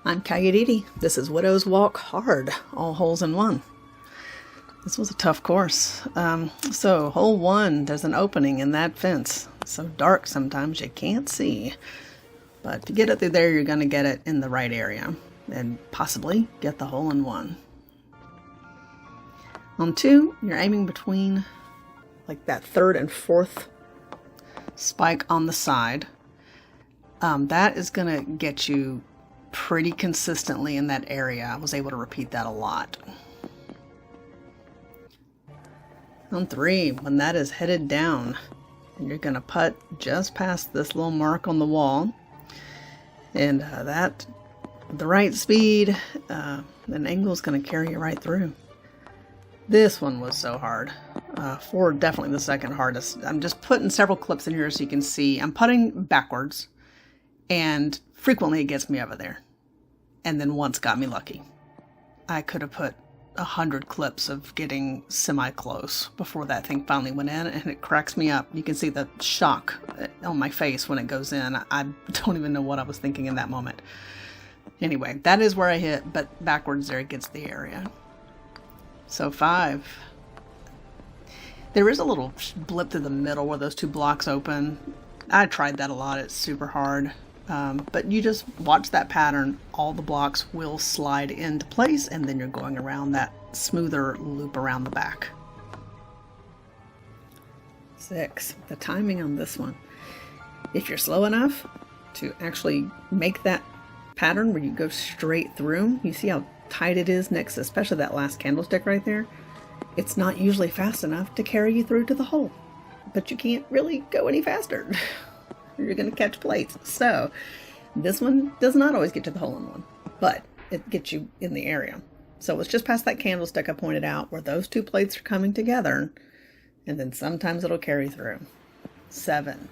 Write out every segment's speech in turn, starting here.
I'm Kayaditi. This is Widow's Walk Hard, all holes in one. This was a tough course. So hole one, there's an opening in that fence. It's so dark sometimes you can't see. But if you get it through there, you're going to get it in the right area and possibly get the hole in one. On two, you're aiming between like that third and fourth spike on the side. That is going to get you pretty consistently in that area. I was able to repeat that a lot. On three, when that is headed down, and you're going to putt just past this little mark on the wall, and that, the right speed, an angle is going to carry you right through. This one was so hard. Four, definitely the second hardest. I'm just putting several clips in here so you can see. I'm putting backwards, and frequently it gets me over there. And then once got me lucky. I could have put 100 clips of getting semi-close before that thing finally went in, and it cracks me up. You can see the shock on my face when it goes in. I don't even know what I was thinking in that moment. Anyway, that is where I hit, but backwards there it gets the area. So five. There is a little blip through the middle where those two blocks open. I tried that a lot. It's super hard. But you just watch that pattern. All the blocks will slide into place, and then you're going around that smoother loop around the back. Six. The timing on this one. If you're slow enough to actually make that pattern where you go straight through, you see how tight it is next, especially that last candlestick right there. It's not usually fast enough to carry you through to the hole, but you can't really go any faster. You're going to catch plates. So this one does not always get to the hole in one, but it gets you in the area. So it's just past that candlestick I pointed out where those two plates are coming together, and then sometimes it'll carry through. Seven.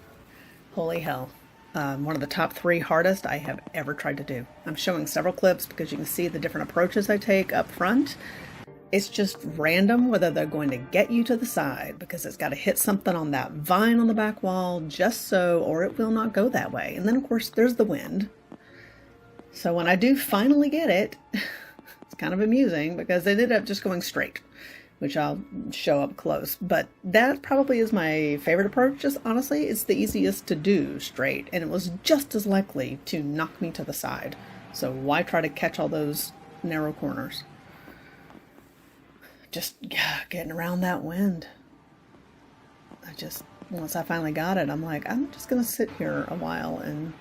Holy hell. One of the top 3 hardest I have ever tried to do. I'm showing several clips because you can see the different approaches I take up front. It's just random whether they're going to get you to the side, because it's got to hit something on that vine on the back wall just so, or it will not go that way. And then of course there's the wind. So when I do finally get it, it's kind of amusing because they ended up just going straight, which I'll show up close. But that probably is my favorite approach. Just honestly, it's the easiest to do straight, and it was just as likely to knock me to the side. So why try to catch all those narrow corners? Just getting around that wind. Once I finally got it, I'm like, I'm just going to sit here a while and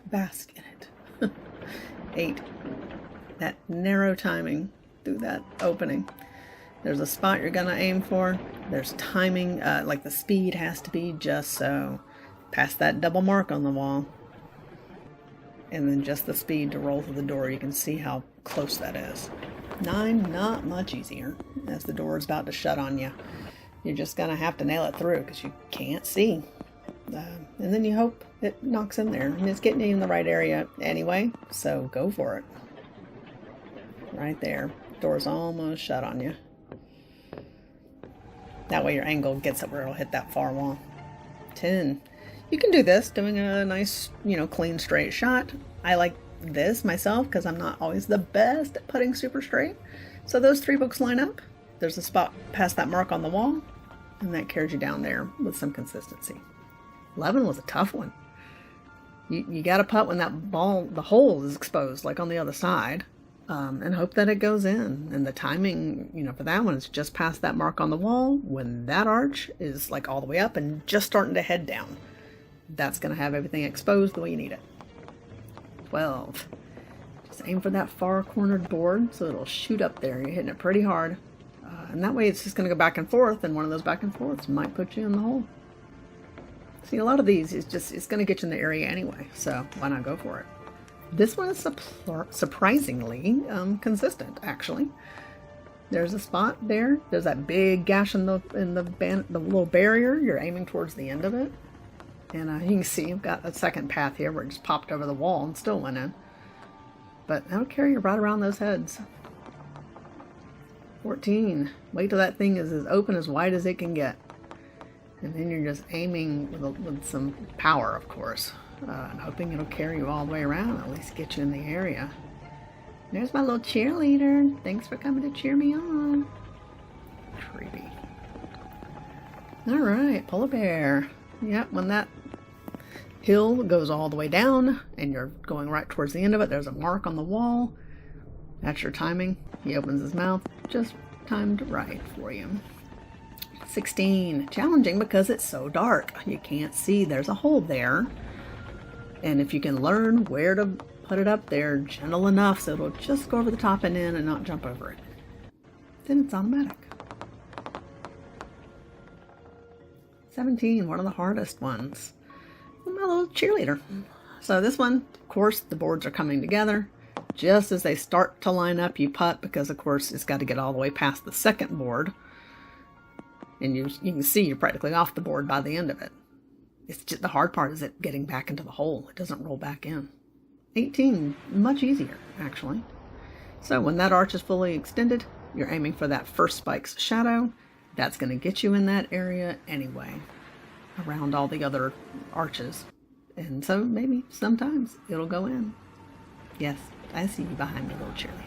bask in it. 8. That narrow timing through that opening. There's a spot you're going to aim for. There's timing, like the speed has to be just so. Past that double mark on the wall. And then just the speed to roll through the door. You can see how close that is. 9, not much easier, as the door is about to shut on you. You're just going to have to nail it through because you can't see. And then you hope it knocks in there. And it's getting you in the right area anyway, so go for it. Right there. Door's almost shut on you. That way your angle gets it where it'll hit that far wall. 10. You can do this, doing a nice, clean straight shot. I like this myself because I'm not always the best at putting super straight. So those 3 books line up. There's a spot past that mark on the wall, and that carries you down there with some consistency. 11 was a tough one. You got to putt when that ball, the hole is exposed, like on the other side, and hope that it goes in. And the timing, for that one is just past that mark on the wall when that arch is like all the way up and just starting to head down. That's going to have everything exposed the way you need it. 12. Just aim for that far cornered board so it'll shoot up there. You're hitting it pretty hard. And that way it's just going to go back and forth, and one of those back and forths might put you in the hole. See, a lot of these, it's going to get you in the area anyway, so why not go for it? This one is surprisingly consistent, actually. There's a spot there. There's that big gash in the little barrier. You're aiming towards the end of it. And you can see I've got a second path here where it just popped over the wall and still went in. But that'll carry you right around those heads. 14. Wait till that thing is as open, as wide as it can get. And then you're just aiming with some power, of course. I'm hoping it'll carry you all the way around, at least get you in the area. There's my little cheerleader. Thanks for coming to cheer me on. Creepy. All right, polar bear. Yep, when that hill goes all the way down and you're going right towards the end of it, there's a mark on the wall. That's your timing. He opens his mouth, just timed right for you. 16, challenging because it's so dark. You can't see there's a hole there. And if you can learn where to put it up there gentle enough so it'll just go over the top and in and not jump over it, then it's automatic. 17, one of the hardest ones. My little cheerleader. So this one, of course, the boards are coming together. Just as they start to line up, you putt because, of course, it's got to get all the way past the second board. And you can see you're practically off the board by the end of it. It's just, the hard part is it getting back into the hole. It doesn't roll back in. 18, much easier, actually. So when that arch is fully extended, you're aiming for that first spike's shadow. That's going to get you in that area anyway, around all the other arches. And so maybe sometimes it'll go in. Yes, I see you behind me, little cheerleader.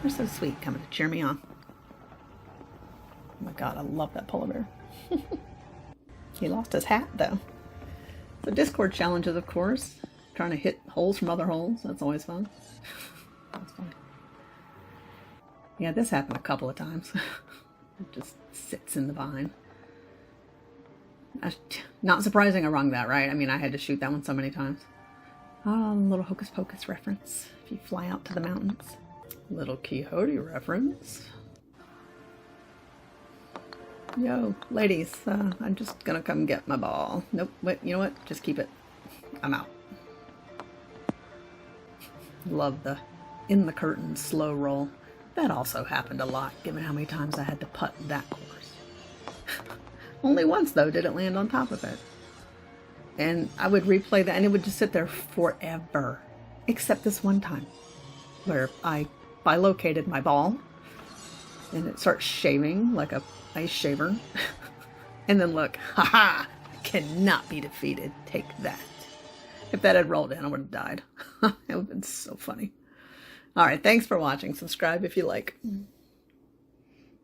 You're so sweet, coming to cheer me on. Oh my God, I love that polar bear. He lost his hat, though. So Discord challenges, of course. Trying to hit holes from other holes. That's always fun. That's fun. Yeah, this happened a couple of times. It just sits in the vine. Not surprising I wrong that, right? I mean, I had to shoot that one so many times. Oh, little Hocus Pocus reference. If you fly out to the mountains. Little Quixote reference. Yo, ladies, I'm just gonna come get my ball. Nope, wait, you know what? Just keep it. I'm out. Love the in the curtain slow roll. That also happened a lot, given how many times I had to putt that course. Only once, though, did it land on top of it. And I would replay that, and it would just sit there forever. Except this one time, where I bilocated my ball, and it starts shaving like a ice shaver. And then look, haha, cannot be defeated. Take that. If that had rolled in, I would have died. It would have been so funny. All right, thanks for watching. Subscribe if you like.